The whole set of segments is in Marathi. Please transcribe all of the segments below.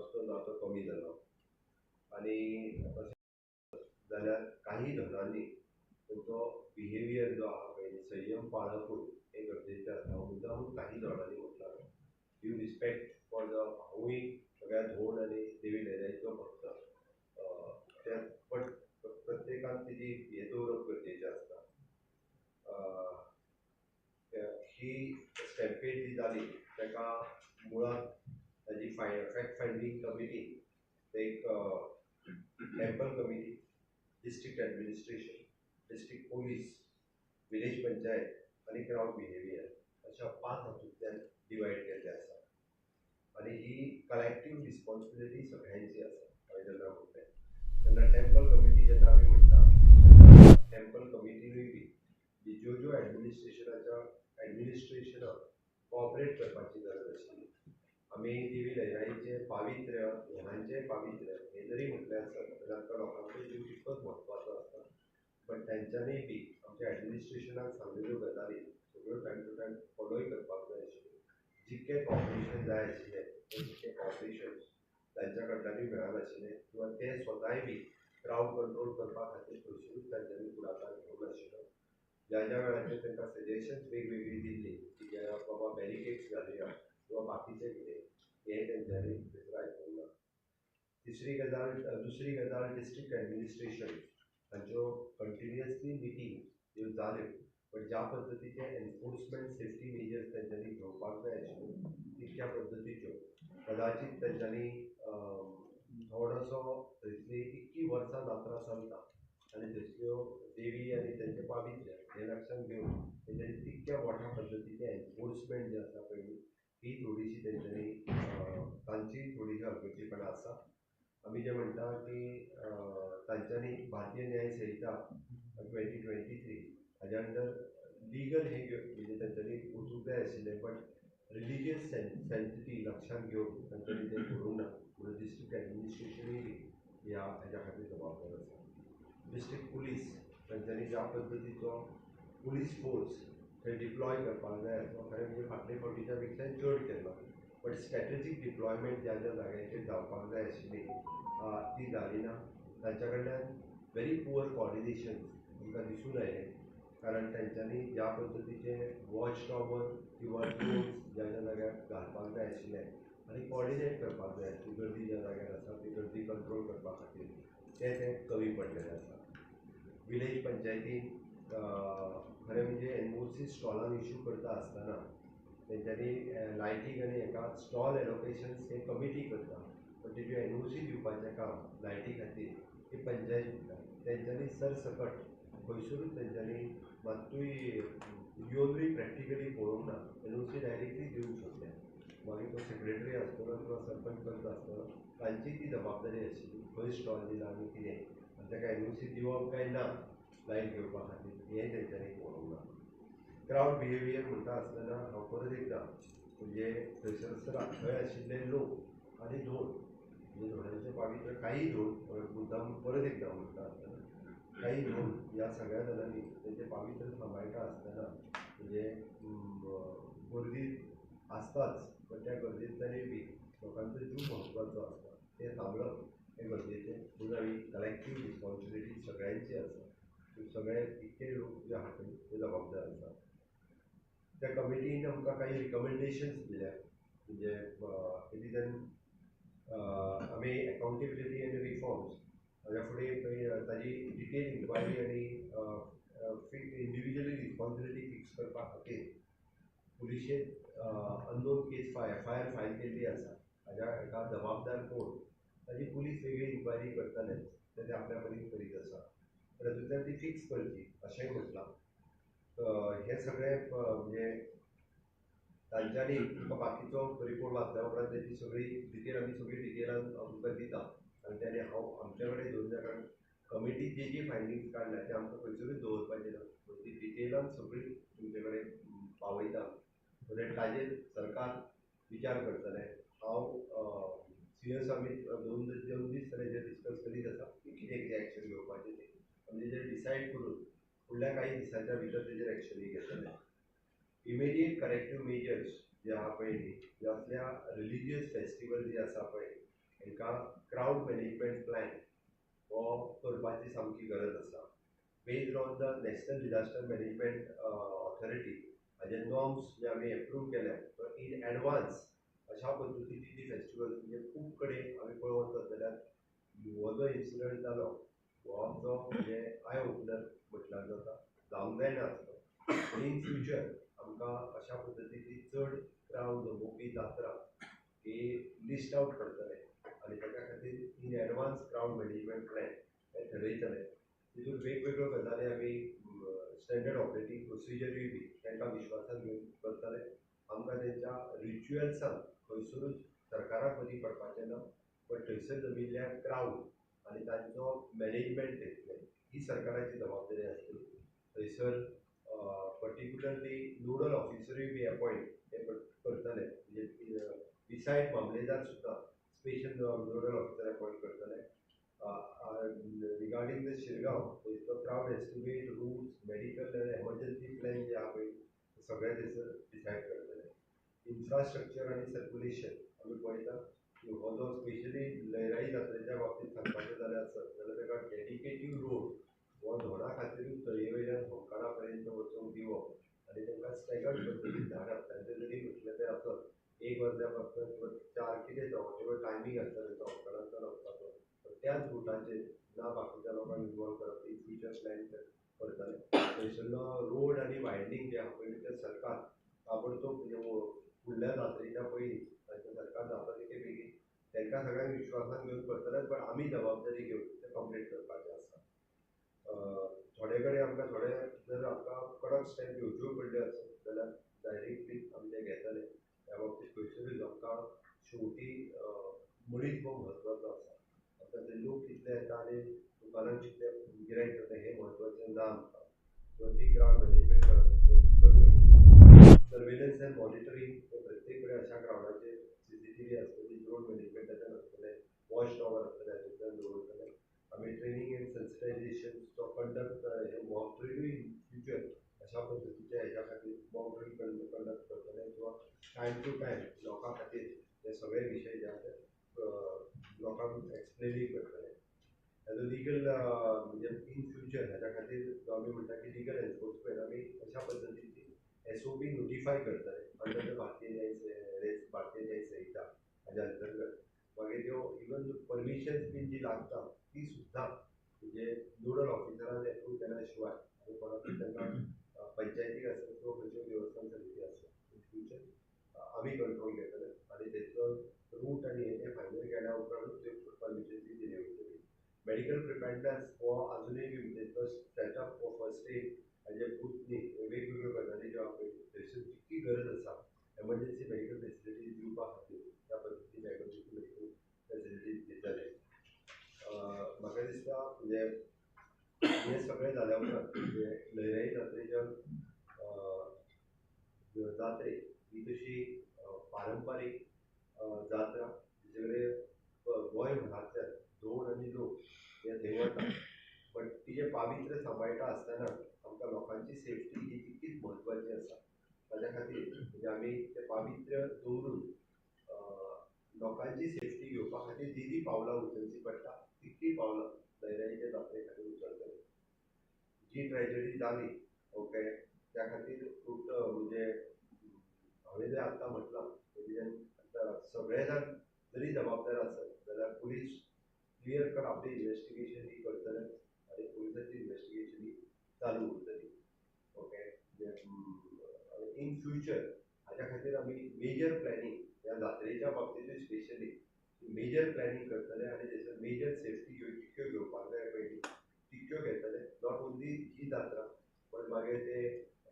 आसतना तो कमी जालो आनी जाल्यार काही धर्मांनी तांचो बिहेवियर जो आहा पळय संयम पाळपून हे गरजेचें आसा मुद्दामून काही धर्मांनी म्हटलां ड्यू रिस्पेक्ट फॉर द हांवूय सगळ्या धोंड आनी देवी लैराईचो भक्त पण प्रत्येकान तेजी हे दवरप गरजेचें आसता ही स्टॅम्पेड जी जाली ताका मुळात ताजी फॅक्ट फायंडींग कमिटी एक temple committee district administration district police village panchayat आनी क्राउड बिहेवियर अशा 5 हातूंतल्यान डिवायड केल्ले आसा आनी ही कलेक्टीव रिस्पॉन्सिबिलिटी सगळ्यांची आसा हांवें जेन्ना म्हणलें तेन्ना टेंपल कमिटी जेन्ना आमी म्हणटा टेंपल कमिटीनूय बी ज्यो ज्यो एडमिनिस्ट्रेशनाक कॉपरेट करपाची गरज आशिल्ली आमी देवी लैराईचे पावित्र्य ह्यांचें पावित्र्य हे जरी म्हटलें आसत जाल्यार तो लोकांचो जीव तितकोच म्हत्वाचो आसता बट तेंच्यांनी बी आमच्या एडमिनिस्ट्रेशनाक सांगलेल्यो गजाली सगळ्यो टायम टू टायम फॉलोय करपाक जाय आशिल्ल्यो जितकें कॉपरेशन जाय आशिल्लें तितकें कॉपरेशन तांच्या कडल्यानूय मेळनाशिल्लें किंवा ते स्वताय बी क्रावड कंट्रोल करपा खातीर खंयसरूच तांच्यांनी फुडाकार घेवंक नाशिल्लो ज्या ज्या वेळाचेर तांकां सजेशन्स वेगवेगळी दिल्ली की बाबा बॅरिकेड्स घालुया किंवा बाकीचें कितें हें तेंच्यांनी थंयसर आयकूंक ना दुसरी गजाल डिस्ट्रिक्ट एडमिनिस्ट्रेशन हांच्यो कंटिन्युअसली मिटींग ह्यो जाल्यो पण ज्या पद्दतीचे एनफोर्समेंट सेफ्टी मेजर्स तेंच्यांनी घेवपाक जाय आशिल्ल्यो तितक्या पद्दतीच्यो कदाचित तेंच्यांनी थोडोसो थंयसली इतकी वर्सां जात्रा चलता आनी थंयसल्यो देवी आनी तेंचें पावित्र्य हें लक्षांत घेवन तेंच्यांनी तितक्या मोठ्या पद्दतीचें एनफोर्समेंट जें आसा पळय ही थोडीशी तेंच्यांनी तांची थोडीशी हलगर्जीपणां आसा आमी जें म्हणटा की तांच्यांनी भारतीय न्याय संहिता 2023 हाज्या अंडर लिगल हे म्हणजे तेंच्यांनी वचूंक जाय आशिल्लें पण रिलिजियस सेन्सिटी लक्षांत घेवन तांच्यांनी तें करूंक ना म्हणून डिस्ट्रिक्ट एडमिनिस्ट्रेशनूय बी हेज्या खातीर जबाबदार आसा डिस्ट्रिक्ट पुलीस तांच्यांनी ज्या पद्दतीचो पुलीस फोर्स थंय डिप्लॉय करपाक जाय आसलो खरें म्हणजे फाटले फावटीच्या पेक्षा चड केल्लो बट स्ट्रॅटेजीक डिप्लॉयमेंट ज्या ज्या जाग्यांचेर जावपाक जाय आशिल्ली ती जाली ना तांच्या कडल्यान व्हेरी पुअर कॉर्डिनेशन आमकां दिसून आयलें कारण तेंच्यांनी ज्या पद्दतीचे वॉच टॉवर किंवा ड्रोन्स ज्या ज्या जाग्यार घालपाक जाय आशिल्ले आनी कॉर्डिनेट करपाक जाय आशिल्ली गर्दी ज्या जाग्यार आसा ती गर्दी कंट्रोल करपा खातीर तें कमी पडलेलें आसा विलेज पंचायतीन खरें म्हणजे एनओसी स्टॉलांक इश्यू करता आसतना तेंच्यांनी लायटींग आनी हेका स्टॉल एलोकेशन्स हे कमिटी करता पण तेज्यो एनओसी दिवपाचें काम लायटी खातीर ही पंचायत दिता तेंच्यांनी सरसकट खंयसरूच तेंच्यांनी मात्तूय येवनूय प्रॅक्टिकली पळोवंक ना एनओसी डायरेक्टली दिवंक सोदले मागीर तो सेक्रेटरी आसतलो किंवा सरपंच पंच आसतलो तांची ती जबाबदारी आशिल्ली खंय स्टॉल दिला आनी कितें आनी ताका एनओसी दिवप काय ना लायट घेवपा खातीर हें तेंच्यांनी पळोवंक ना क्राउड बिहेवियर म्हणटा आसतना हांव परत एकदां म्हणजे थंयसर थंय आशिल्ले लोक आनी धोंड म्हणजे धोंडांचें पावित्र्य काही धोंड मुद्दाम परत एकदां म्हणटा आसतना काही धोंड ह्या सगळ्या जाणांनी तेंचें पावित्र्य सांबाळटा आसतना म्हणजे गर्दी आसताच पण त्या गर्देंतल्यानूय बी लोकांचो जीव म्हत्वाचो आसता तें सांबाळप हें गरजेचें म्हणून आमी कलेक्टीव रिस्पॉन्सिबिलिटी सगळ्यांची आसा सगळे इतके लोक जे आहात ते जबाबदार आसा त्या कमिटीन आमकां काही रिकमेंडेशन्स दिल्या म्हणजे इट आमी अकाउंटेबिलिटी आनी रिफॉर्म्स हाज्या फुडें ताजी डिटेल इन्क्वायरी आनी इंडिविज्युअली रिस्पॉन्सिबिलिटी फिक्स करपा खातीर पुलिशेंत अननोन केस एफआयआर फायल केल्ली आसा हाज्या हेका जबाबदार कोण ताजी पुलीस वेगळी इन्क्वायरी करतलेच ते आपल्या परीन करीत आसा तातूंतल्यान ती फिक्स करची अशेंय म्हटलां हे सगळे म्हणजे तांच्यांनी बाकीचो रिपोर्ट वाचल्या उपरांत तेची सगळी डिटेल आमी सगळी डिटेलान आमकां दिता आनी त्याने हांव आमचे कडेन दवरल्या कारण कमिटी जी जी फायंडींग्स काडल्या ते आमकां खंयसरूच दवरपाचें ना ती डिटेलान सगळी तुमचे कडेन पावयता म्हणजे ताजेर सरकार विचार करतले हांव सीएस आमी दोन दीस जाले डिस्कस करीत आसा की कितें कितें एक्शन घेवपाचें तें आमी तेजेर डिसायड करून फुडल्या काही दिसांच्या भितर तेजेर एक्शनूय घेतले इमिडिएट करेक्टीव मेजर्स जे आहा पळय न्ही जे असल्या रिलिजियस फेस्टिवल जे आसा पळय हांकां क्राउड मॅनेजमेंट प्लॅन हो करपाची सामकी गरज आसा. Based on the national disaster management authority हाजे नॉर्म्स जे आमी एप्रूव केल्या इन एडवान्स अशा पद्दतीची जी फेस्टिवल्स म्हणजे खूब कडेन आमी पळोवंक वचत जाल्यार हो जो इन्सिडंट जालो हो आमचो म्हणजे आय ओपनर म्हटल्यार जाता, जावंक जायना आसलो. इन फ्युचर आमकां अशा पद्दतीची चड क्राउड जमोवपी जात्रा ही लिस्ट आउट करतले आनी ताच्या खातीर in advance crowd management plan हे ठरयतले. तितून वेगवेगळ्यो गजाली आमी स्टँडर्ड ऑपरेटींग प्रोसिजरूय बी तांकां विश्वासान घेवन करतले. आमकां तेंच्या रिच्युअल्सांक खंयसरूच सरकाराक बरी पडपाचें ना, पण थंयसर जमिल्ल्या क्राउड आनी तांचो मॅनेजमेंट घेतले ही सरकाराची जबाबदारी आसतली. थंयसर पर्टिक्युलरली नोडल ऑफिसरूय बी अपॉयंट हे करतले, म्हणजे बिसायड मामलेदार सुद्दां स्पेशल नोडल ऑफिसर अपॉयंट करतले. रिगार्डिंग द शिरगांव थंयचो क्राउड एस्टिमेट रूल्स मेडिकल आनी एमर्जन्सी प्लॅन जे आहा पळय सगळे थंयसर डिसायड करतले. इन्फ्रास्ट्रक्चर आनी सर्क्युलेशन आमी पळयता की हो जो स्पेशली लयराई जात्रेच्या बाबतींत सांगपाचें जाल्यार आसत जाल्यार ताका डेडिकेटीव रोड हो धोणा खातीरूच तळयेवयल्यान होंकारा पर्यंत वचूंक दिवप आनी तांकां स्टॅगर्ड पद्दतीन धाडप. तांचे जरी म्हटलें तें आसत 1 वरल्या पासून किंवा 4 कितें जावं टायमींग आसता तांचो होंकाराचो वचपाचो, त्याच रुटाचेर ना बाकीच्या लोकांक इनवॉल्व करप इन फ्युचर प्लॅन करतले. थंयसरलो रोड आनी वायडनींग जे आहा पळय तें सरकार ताबडतोब म्हणजे फुडल्या जात्रेच्या पयलीं तांचें सरकार जाता तितके बेगीन तांकां सगळ्यांक विश्वासान घेवन करतले, पण आमी जबाबदारी घेवन तें कंप्लीट करपाचें आसा. थोडे कडेन आमकां थोडे जर आमकां कडक स्टेप घेवच्यो पडल्यो आसत जाल्यार डायरेक्टली आमी ते घेतले. त्या बाबतींत खंयसरूच आमकां शेवटी मनीस हो म्हत्वाचो आसा. आमकां ते लोक कितले येता आनी दुकानांत कितले गिरायक जाता हें म्हत्वाचें ना आमकां. सो ती क्राउड मॅनेजमेंट करप सर्वेलन्स एंड मॉनिटरींग प्रत्येक कडेन अशा क्राउडाचेर सीसीटीव्ही आसतली, ड्रोन मॅनेजमेंटाच्यान आसतले, वॉच टॉवर आसतले, हातूंतल्यान दवरतले. आमी ट्रेनींग एंड सेन्सिटायझेशनचो कंडक्ट हे मॉक ड्रिलूय इन फ्युचर अशा पद्दतीचे हेच्या खातीर मॉक ड्रील कंडक्ट करतले किंवा टायम टू टायम लोकां खातीर हे सगळे विशय जे आसा लोकांक एक्सप्लेनूय करतले. एज अ लिगल म्हणजे इन फ्युचर हाच्या खातीर जो आमी म्हणटा की लिगल एन्फोर्समेंट आमी अशा पद्दतीची SOP नोटिफाय करतले अंडर द भारतीय न्याय संहिता हाच्या अंतर्गत. मागीर त्यो इवन परमिशन्स बीन जी लागता ती सुद्दां म्हणजे नोडल ऑफिसरान एप्रूव केल्या शिवाय आनी कोणाकूय तांकां पंचायतीक आसत किंवा खंयच्यो देवस्थान समिती आसत इन फ्युचर आमी कंट्रोल घेतले आनी तेचो रूट आनी हे फायनल केल्या उपरांतूच त्यो परमिशन्स दिल्यो वयतल्यो. मेडिकल प्रिपेर्डनेस हो आजुनूय बी म्हणजे तो सेटअप फॉर फर्स्ट एड हाजे पुतनी वेगवेगळ्यो गजाली ज्यो आहा पळय थंयसर जितकी गरज आसा एमर्जन्सी मेडिकल फेसिलिटीज दिवपा खातीर त्या पद्दतीन एमर्जन्सी मेडिकल फेसिलिटीज दितले. म्हाका दिसता म्हणजे हे सगळें जाल्या उपरांत म्हणजे लयराई जात्रेच्या जात्रेक ही तशी पारंपारीक जात्रा जेचे कडेन गोंयभरांतल्यान धोव आनी लोक हे थंय वता, बट तिजें पावित्र्य सांबाळटा आसतना आमकां लोकांची सेफ्टी ही तितकीच म्हत्वाची आसा. ताच्या खातीर म्हणजे आमी तें पावित्र्य दवरून लोकांची सेफ्टी घेवपा खातीर जी पावलां उचलची पडटा तितली पावलां लयराईच्या जात्रे खातीर उचलतले. जी ट्रॅजडी जाली ओके त्या खातीर खूब म्हणजे हांवें जें आत्तां म्हटलां तेजेन सगळे जाण जरी जबाबदार आसत जाल्यार पुलीस क्लियर कट आपली इन्वेस्टिगेशन ही करतले आनी पुलिसाची इन्वेस्टिगेशन ही चालू उरतली. ओके इन फ्युचर हाच्या खातीर आमी मेजर प्लॅनिंग ह्या जात्रेच्या बाबतींतूय स्पेशली मेजर प्लॅनिंग करतले आनी थंयसर मेजर सेफ्टी कितक्यो घेवपाक जाय पयली तितक्यो घेतले. नॉट ओन्ली ही जात्रा पण मागीर ते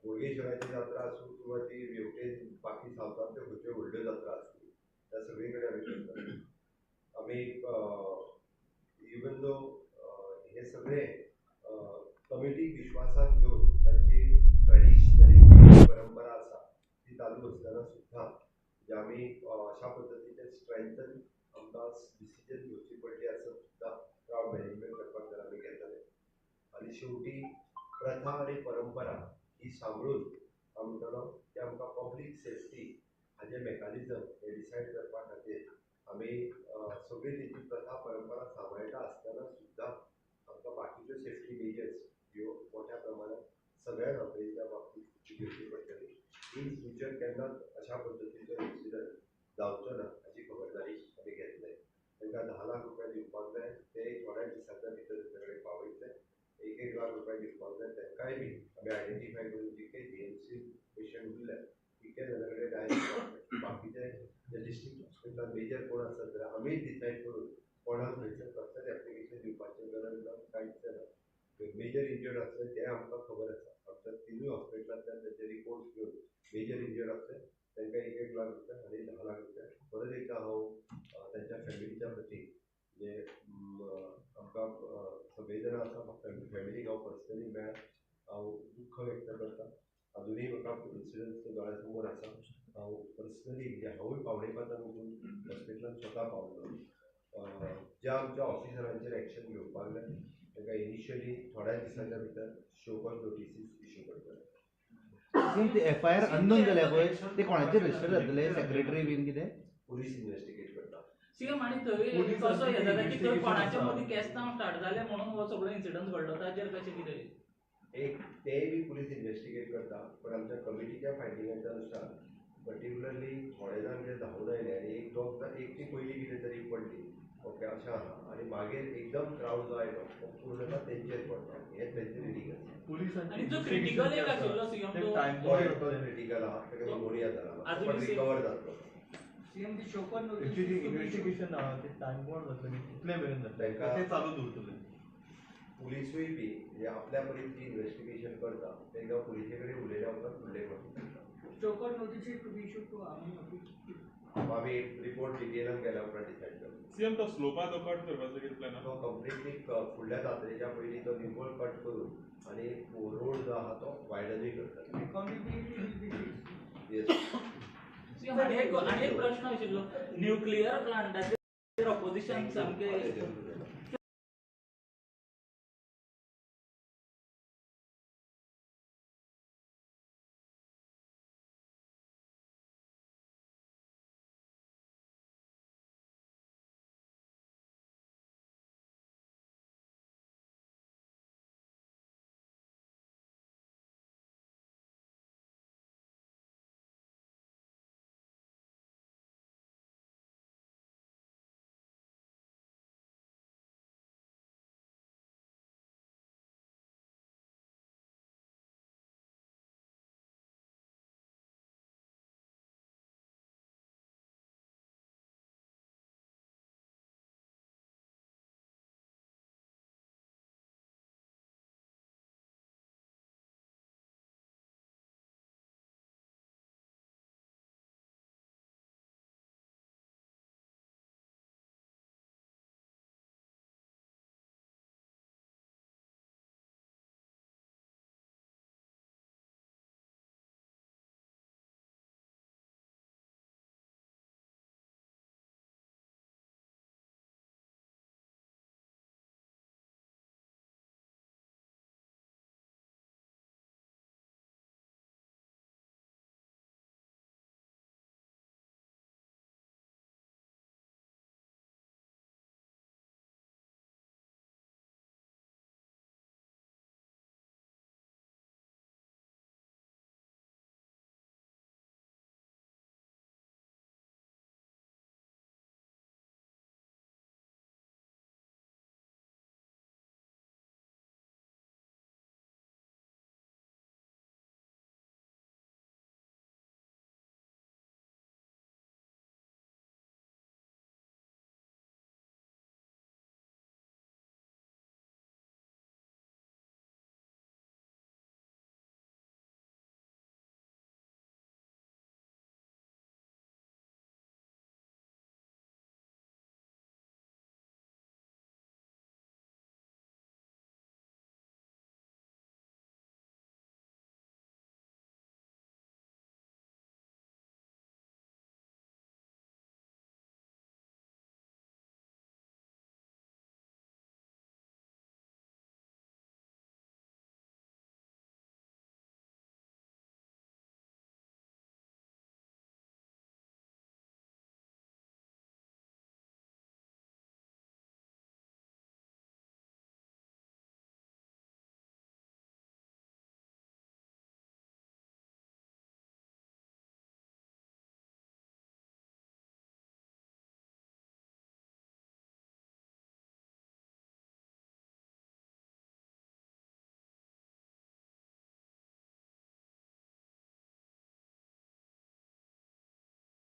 बोडगेश्वराची जात्रा आसूं किंवा ती वेवटेन बाकी सावथांतल्यो खंयच्यो व्हडल्यो जात्रा आसली त्या सगळे कडेन आमी करतले. आमी इवन दो हे सगळे कमिटीक विश्वासात घेवन तांची ट्रेडिशनली जी परंपरा आसा ती चालू आसतना सुद्दां म्हणजे आमी अशा पद्दतीचे स्ट्रेंथन आमकां डिसिजन घेवची पडली आसत सुद्दां क्राउड मॅनेजमेंट करपाक जर आमी घेतले आनी शेवटी प्रथा आनी परंपरा ही सांबाळून हांव म्हणटलो की आमकां पब्लीक सेफ्टी हाजे मेकानिजम हे डिसायड करपा खातीर आमी सगळी तेची प्रथा परंपरा सांबाळटा आसतना सुद्दां आमकां बाकीच्यो सेफ्टी मेजर्स ह्यो मोठ्या प्रमाणात सगळ्या नोकरेच्या बाबतीत घेवची पडटली. इन फ्युचर केन्नाच अशा पद्दतीचो इन्सिडंट जावचो ना हाची खबरदारी आमी घेतले. तांकां 10 लाख रुपया दिवपाक जाय, ते थोड्या दिसांच्या भितर तांचे कडेन पावयतले. 1 लाख रुपया दिवपाक जाय, तांकांय बी आमी आयडेंटिफाय करून जितके जीएमसी पेशंट उरले तितके जाणां कडेन डायरेक्ट बाकीचे जे डिस्ट्रिक्ट हॉस्पिटलांत मेजर कोण आसत जाल्यार आमीच डिसायड करून कोणाक खंयसर कसलेंच एप्लिकेशन दिवपाची गरज ना, कांयच ना. मेजर इंजर्ड आसले ते आमकां खबर आसा. आमच्या तिनूय हॉस्पिटलांतल्यान तेचे रिपोर्ट्स घेवन मेजर इंजर्ड आसले तांकां 1 लाख रुपया आनी 10 लाख रुपया. परत एकदा हांव तांच्या फॅमिलीच्या प्रती जे आमकां संवेदना आसा फॅमिलीक हांव पर्सनली मेळ्ळ्यार हांव दुख्ख व्यक्त करतां. अजुनूय म्हाका इन्सिडंट दोळ्या समोर आसा. हांव पर्सनली म्हणजे हांवूय पावणेपाचान वचून हॉस्पिटलांत स्वता पावलो. ज्या आमच्या ऑफिसरांचेर एक्शन घेवपाक जाय तांकां इनिशियली थोड्या दिसांच्या भितर शो कॉज नोटिसीस इश्यू करतले. ते एफआयआर अननोन जाल्या पळय ते कोणाचेर रजिस्टर जातले? सेक्रेटरी बीन कितें? पुलीस इन्व्हेस्टिगेट करता. सीएम आणि थंय कसो हे जाता की थंय कोणाच्या मदीं केस्तांव स्टार्ट जाले म्हणून हो सगळो इन्सिडंट घडलो, ताचेर कशें कितें? एक तेय बी पुलीस इन्व्हेस्टिगेट करता, पण आमच्या कमिटीच्या फायटिंगाच्या नुसार पर्टिक्युलरली थोडे जाण जे धांवून आयले आनी एक ती पयलीं कितें तरी पडली, ओके अशें आसा. आनी मागीर एकदम क्रावड जो आयलो तो पूर्णता तेंचेर पडटा. हें तेंचे रिलीग आसा. आणि जो क्रिटिकल एक आशिल्लो सीएम तो क्रिटिकल आहा ताका 2 हजार पण रिकवर जातलो. सीएम दी शोकन एक्चुअली इन्व्हेस्टिगेशन ते टाइम बॉन्ड जातले कितले मेरेन जातले ते चालू दवरतले. पुलिसूय बी म्हणजे आपल्या परीन जी इन्व्हेस्टिगेशन करता तांकां पुलिसे कडेन उलयल्या उपरांत फुडलें करता. शोकन notice to be issued to आमी रिपोर्ट डिटेलान गेल्या उपरांत डिसायड करता. सीएम तो स्लोपा तो कट करपाचो कितें प्लॅन आहा? तो कंप्लिटली फुडल्या जात्रेच्या पयलीं तो निवळ कट करून आनी रोड जो आहा तो वायडनूय करता. येस. सीएम आणि एक प्रश्न आशिल्लो न्यूक्लियर प्लांटाचेर ऑपोजिशन सामकें